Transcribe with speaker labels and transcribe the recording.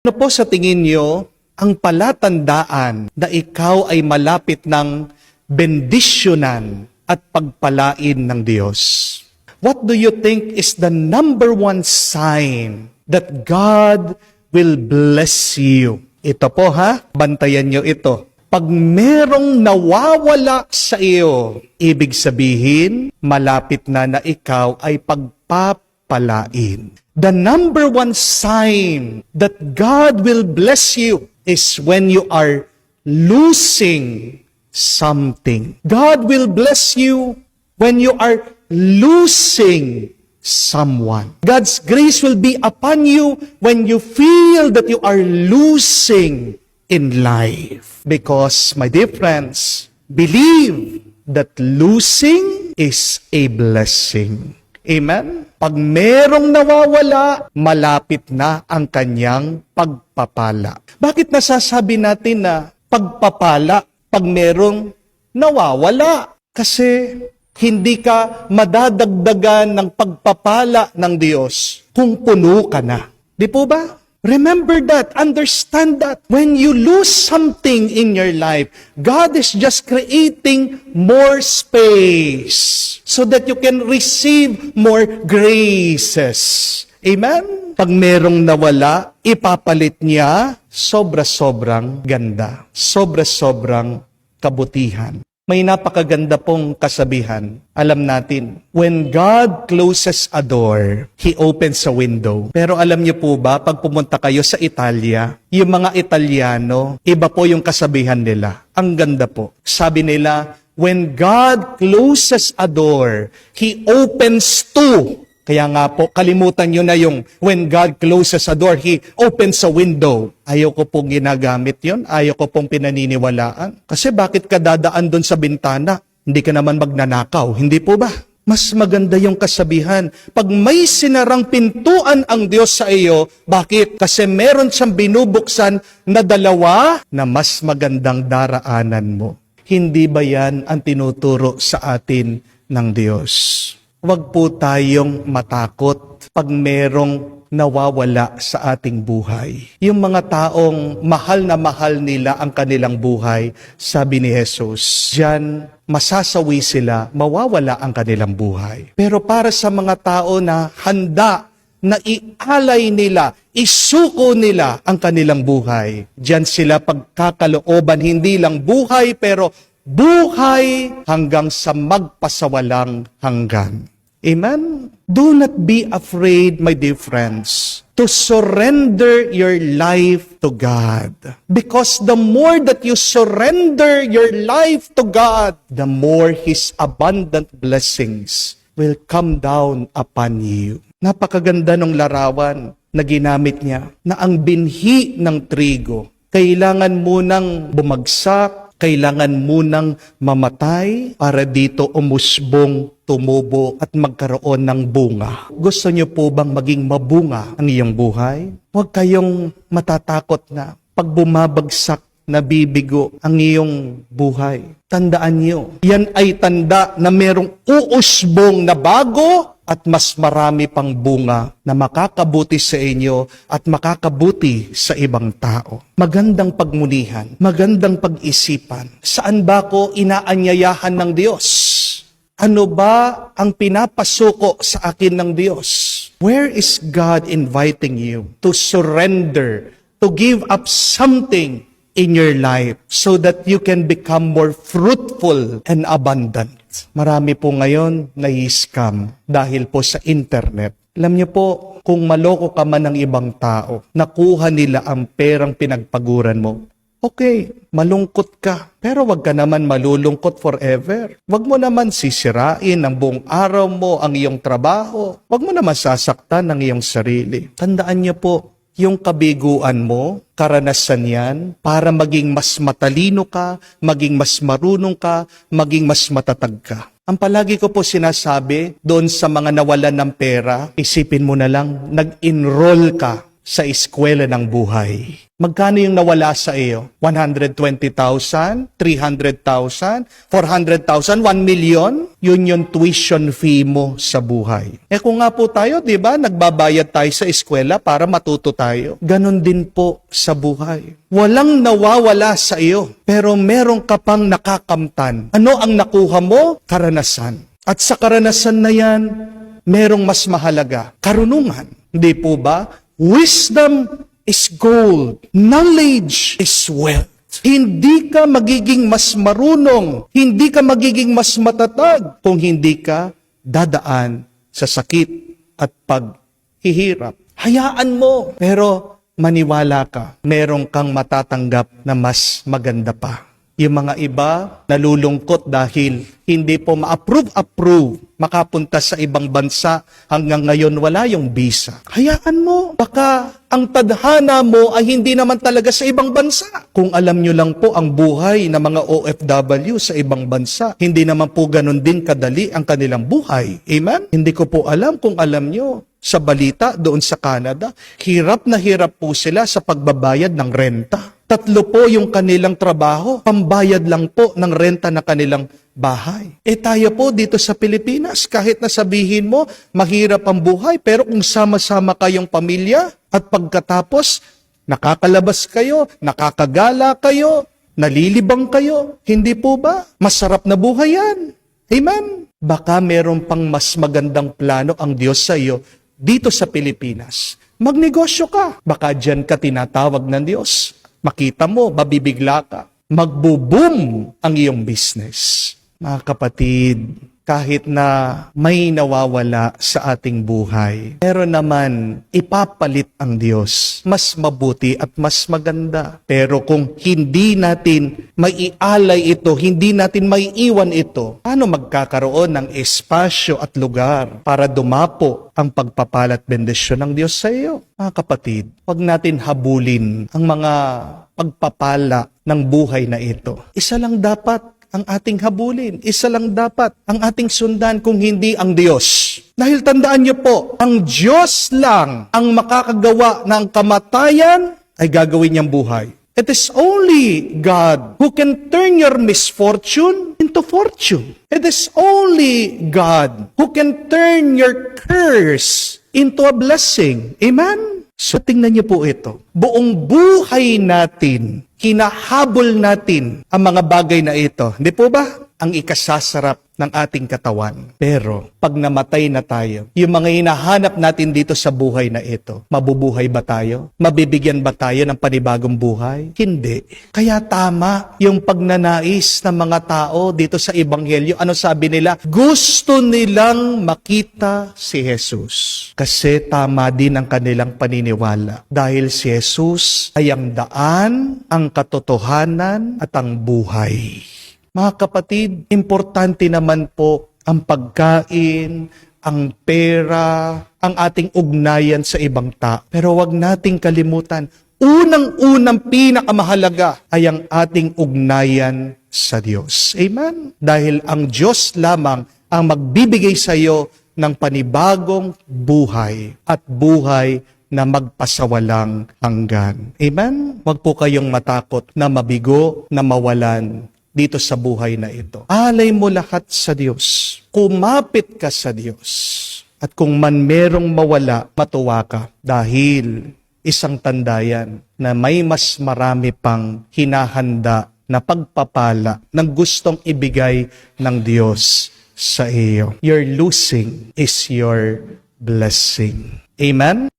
Speaker 1: Ano po sa tingin nyo ang palatandaan na ikaw ay malapit ng bendisyonan at pagpalain ng Diyos? What do you think is the number one sign that God will bless you? Ito po bantayan nyo ito. Pag merong nawawala sa iyo, ibig sabihin, malapit na ikaw ay pagpapalain. The number one sign that God will bless you is when you are losing something. God will bless you when you are losing someone. God's grace will be upon you when you feel that you are losing in life. Because, my dear friends, believe that losing is a blessing. Amen? Pag merong nawawala, malapit na ang kanyang pagpapala. Bakit nasasabi natin na pagpapala pag merong nawawala? Kasi hindi ka madadagdagan ng pagpapala ng Diyos kung puno ka na. Di po ba? Remember that, understand that. When you lose something in your life, God is just creating more space so that you can receive more graces. Amen? Pag merong nawala, ipapalit niya, sobra-sobrang ganda. Sobra-sobrang kabutihan. May napakaganda pong kasabihan. Alam natin, when God closes a door, He opens a window. Pero alam niyo po ba, pag pumunta kayo sa Italia, yung mga Italiano, iba po yung kasabihan nila. Ang ganda po. Sabi nila, when God closes a door, He opens two. Kaya nga po, kalimutan nyo na yung when God closes a door, He opens a window. Ayaw ko pong ginagamit yon, ayaw ko pong pinaniniwalaan. Kasi bakit ka dadaan doon sa bintana? Hindi ka naman magnanakaw, hindi po ba? Mas maganda yung kasabihan. Pag may sinarang pintuan ang Diyos sa iyo, bakit? Kasi meron siyang binubuksan na dalawa na mas magandang daraanan mo. Hindi ba yan ang tinuturo sa atin ng Diyos? Huwag po tayong matakot pag merong nawawala sa ating buhay. Yung mga taong mahal na mahal nila ang kanilang buhay, sabi ni Jesus, diyan masasawi sila, mawawala ang kanilang buhay. Pero para sa mga tao na handa na ialay nila, isuko nila ang kanilang buhay, diyan sila pagkakalooban, hindi lang buhay, pero buhay hanggang sa magpasawalang hanggan. Amen? Do not be afraid, my dear friends, to surrender your life to God. Because the more that you surrender your life to God, the more His abundant blessings will come down upon you. Napakaganda ng larawan na ginamit niya, na ang binhi ng trigo, kailangan munang bumagsak, kailangan munang mamatay para dito umusbong, tumubo at magkaroon ng bunga. Gusto niyo po bang maging mabunga ang iyong buhay? Huwag kayong matatakot na pag bumabagsak, nabibigo ang iyong buhay. Tandaan niyo, yan ay tanda na merong uusbong na bago at mas marami pang bunga na makakabuti sa inyo at makakabuti sa ibang tao. Magandang pagmunihan, magandang pag-isipan. Saan ba ko inaanyayahan ng Diyos? Ano ba ang pinapasuko sa akin ng Diyos? Where is God inviting you to surrender, to give up something in your life so that you can become more fruitful and abundant? Marami po ngayon na-scam dahil po sa internet. Alam niyo po, kung maloko ka man ng ibang tao, nakuha nila ang perang pinagpaguran mo. Okay, malungkot ka, pero wag ka naman malulungkot forever. Wag mo naman sisirain ang buong araw mo, ang iyong trabaho. Wag mo naman sasaktan ang iyong sarili. Tandaan niyo po, yung kabiguan mo, karanasan yan, para maging mas matalino ka, maging mas marunong ka, maging mas matatag ka. Ang palagi ko po sinasabi, doon sa mga nawalan ng pera, isipin mo na lang, nag-enroll ka sa eskwela ng buhay. Magkano yung nawala sa iyo? 120,000, 300,000, 400,000, 1 million? Yun yung tuition fee mo sa buhay. Kung nga po tayo, di ba, nagbabayad tayo sa eskwela para matuto tayo. Ganon din po sa buhay. Walang nawawala sa iyo, pero meron ka pang nakakamtan. Ano ang nakuha mo? Karanasan. At sa karanasan na yan, merong mas mahalaga, karunungan. Hindi po ba? Wisdom is gold. Knowledge is wealth. Hindi ka magiging mas marunong, hindi ka magiging mas matatag kung hindi ka dadaan sa sakit at paghihirap. Hayaan mo, pero maniwala ka, meron kang matatanggap na mas maganda pa. Yung mga iba, nalulungkot dahil hindi po ma-approve, makapunta sa ibang bansa. Hanggang ngayon, wala yung visa. Hayaan mo, baka ang tadhana mo ay hindi naman talaga sa ibang bansa. Kung alam nyo lang po ang buhay ng mga OFW sa ibang bansa, hindi naman po ganun din kadali ang kanilang buhay. Amen? Hindi ko po alam kung alam nyo. Sa balita doon sa Canada, hirap na hirap po sila sa pagbabayad ng renta. 3 po yung kanilang trabaho, pambayad lang po ng renta na kanilang bahay. Tayo po dito sa Pilipinas, kahit na sabihin mo, mahirap ang buhay, pero kung sama-sama kayong pamilya, at pagkatapos, nakakalabas kayo, nakakagala kayo, nalilibang kayo, hindi po ba? Masarap na buhay yan. Amen? Baka meron pang mas magandang plano ang Diyos sa iyo dito sa Pilipinas. Magnegosyo ka. Baka dyan ka tinatawag ng Diyos. Makita mo, mabibigla ka. Magbo-boom ang iyong business. Mga kapatid, kahit na may nawawala sa ating buhay, pero naman ipapalit ang Diyos. Mas mabuti at mas maganda. Pero kung hindi natin maialay ito, hindi natin maiiwan ito, paano magkakaroon ng espasyo at lugar para dumapo ang pagpapalat bendisyon ng Diyos sa iyo? Mga kapatid, huwag natin habulin ang mga pagpapala ng buhay na ito. Isa lang dapat ang ating habulin. Isa lang dapat ang ating sundan kung hindi ang Diyos. Dahil tandaan niyo po, ang Diyos lang ang makakagawa ng kamatayan ay gagawin niyang buhay. It is only God who can turn your misfortune into fortune. It is only God who can turn your curse into a blessing. Amen? So tingnan niyo po ito. Buong buhay natin, hinahabol natin ang mga bagay na ito. Hindi po ba? Ang ikasasarap ng ating katawan. Pero pag namatay na tayo, yung mga hinahanap natin dito sa buhay na ito, mabubuhay ba tayo? Mabibigyan ba tayo ng panibagong buhay? Hindi. Kaya tama yung pagnanais ng mga tao dito sa Ebanghelyo. Ano sabi nila? Gusto nilang makita si Jesus. Kasi tama din ang kanilang paniniwala. Dahil si Jesus ay ang daan, ang katotohanan at ang buhay. Mga kapatid, importante naman po ang pagkain, ang pera, ang ating ugnayan sa ibang tao. Pero wag nating kalimutan, unang-unang pinakamahalaga ay ang ating ugnayan sa Diyos. Amen? Dahil ang Diyos lamang ang magbibigay sa iyo ng panibagong buhay at buhay na magpasawalang hanggan. Amen? Huwag po kayong matakot na mabigo, na mawalan dito sa buhay na ito. Alay mo lahat sa Diyos. Kumapit ka sa Diyos. At kung man merong mawala, matuwa ka. Dahil isang tandayan na may mas marami pang hinahanda na pagpapala ng gustong ibigay ng Diyos sa iyo. Your losing is your blessing. Amen?